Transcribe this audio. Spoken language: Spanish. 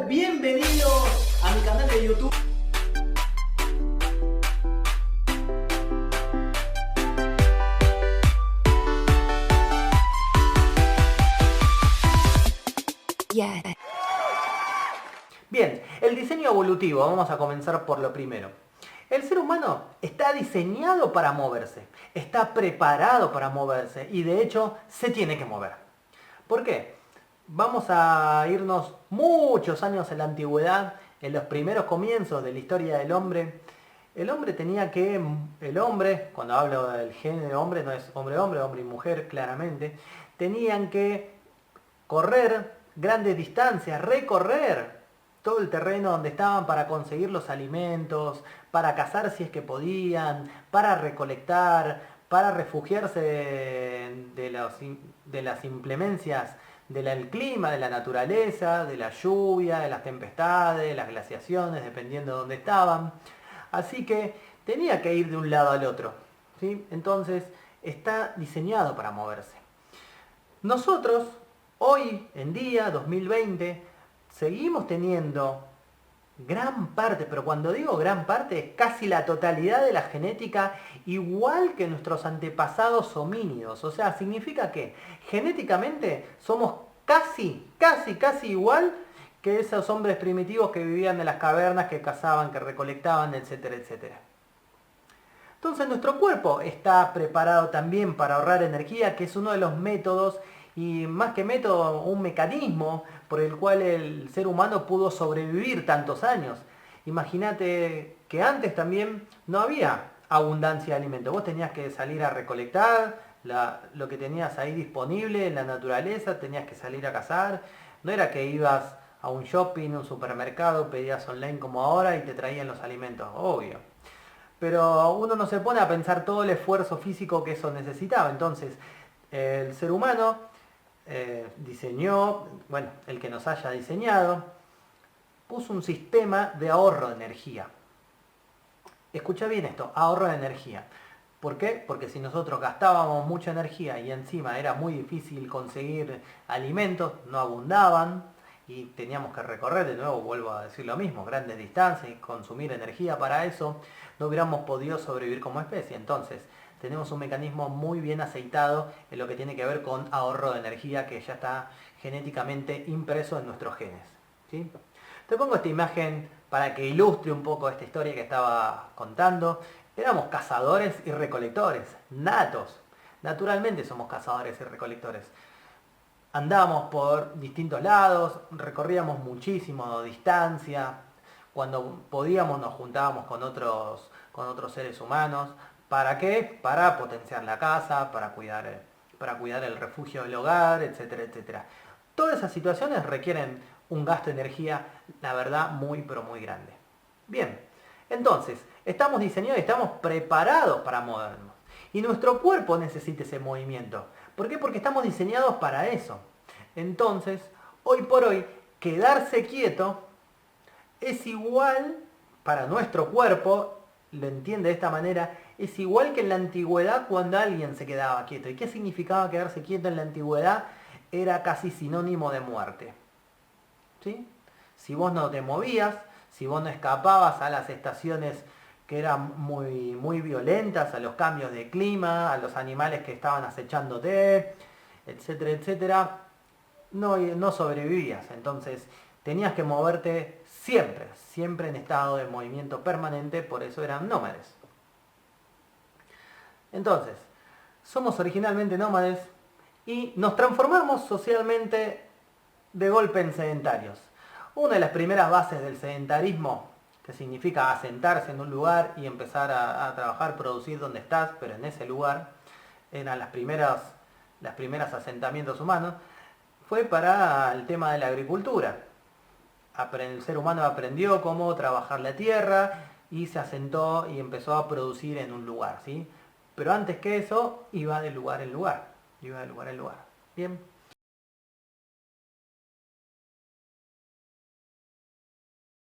Bienvenidos a mi canal de YouTube. Yeah. Bien, el diseño evolutivo, vamos a comenzar por lo primero. El ser humano está diseñado para moverse, está preparado para moverse y de hecho se tiene que mover. ¿Por qué? Vamos a irnos muchos años en la antigüedad, en los primeros comienzos de la historia del hombre. El hombre, cuando hablo del género hombre, no es hombre-hombre, hombre y mujer claramente, tenían que correr grandes distancias, recorrer todo el terreno donde estaban para conseguir los alimentos, para cazar si es que podían, para recolectar, para refugiarse de las inclemencias del clima, de la naturaleza, de la lluvia, de las tempestades, de las glaciaciones, dependiendo de dónde estaban. Así que tenía que ir de un lado al otro, ¿sí? Entonces está diseñado para moverse. Nosotros, hoy en día, 2020, seguimos teniendo gran parte, pero cuando digo gran parte, es casi la totalidad de la genética igual que nuestros antepasados homínidos. O sea, significa que genéticamente somos casi igual que esos hombres primitivos que vivían en las cavernas, que cazaban, que recolectaban, etcétera, etcétera. Entonces nuestro cuerpo está preparado también para ahorrar energía, que es uno de los métodos, y más que método, un mecanismo por el cual el ser humano pudo sobrevivir tantos años. Imagínate que antes también no había abundancia de alimentos. Vos tenías que salir a recolectar lo que tenías ahí disponible en la naturaleza, tenías que salir a cazar. No era que ibas a un shopping, un supermercado, pedías online como ahora y te traían los alimentos, obvio. Pero uno no se pone a pensar todo el esfuerzo físico que eso necesitaba. Entonces, el ser humano diseñó, bueno, el que nos haya diseñado, puso un sistema de ahorro de energía. Escucha bien esto, ahorro de energía. ¿Por qué? Porque si nosotros gastábamos mucha energía y encima era muy difícil conseguir alimentos, no abundaban y teníamos que recorrer, de nuevo vuelvo a decir lo mismo, grandes distancias y consumir energía para eso, no hubiéramos podido sobrevivir como especie. Entonces, tenemos un mecanismo muy bien aceitado en lo que tiene que ver con ahorro de energía que ya está genéticamente impreso en nuestros genes, ¿sí? Te pongo esta imagen para que ilustre un poco esta historia que estaba contando. Éramos cazadores y recolectores, natos. Naturalmente somos cazadores y recolectores. Andábamos por distintos lados, recorríamos muchísimo distancia. Cuando podíamos nos juntábamos con otros seres humanos. ¿Para qué? Para potenciar la casa, para cuidar el refugio del hogar, etcétera, etcétera. Todas esas situaciones requieren un gasto de energía, la verdad, muy pero muy grande. Bien, entonces, estamos diseñados y estamos preparados para movernos. Y nuestro cuerpo necesita ese movimiento. ¿Por qué? Porque estamos diseñados para eso. Entonces, hoy por hoy, quedarse quieto es igual, para nuestro cuerpo, lo entiende de esta manera, es igual que en la antigüedad cuando alguien se quedaba quieto. ¿Y qué significaba quedarse quieto en la antigüedad? Era casi sinónimo de muerte, ¿sí? Si vos no te movías, si vos no escapabas a las estaciones que eran muy violentas, a los cambios de clima, a los animales que estaban acechándote, etcétera, etcétera, no sobrevivías. Entonces tenías que moverte siempre en estado de movimiento permanente, por eso eran nómades. Entonces, somos originalmente nómades y nos transformamos socialmente de golpe en sedentarios. Una de las primeras bases del sedentarismo, que significa asentarse en un lugar y empezar a trabajar, producir donde estás, pero en ese lugar, eran las primeras asentamientos humanos, fue para el tema de la agricultura. El ser humano aprendió cómo trabajar la tierra y se asentó y empezó a producir en un lugar, ¿sí? Pero antes que eso, iba de lugar en lugar. Bien.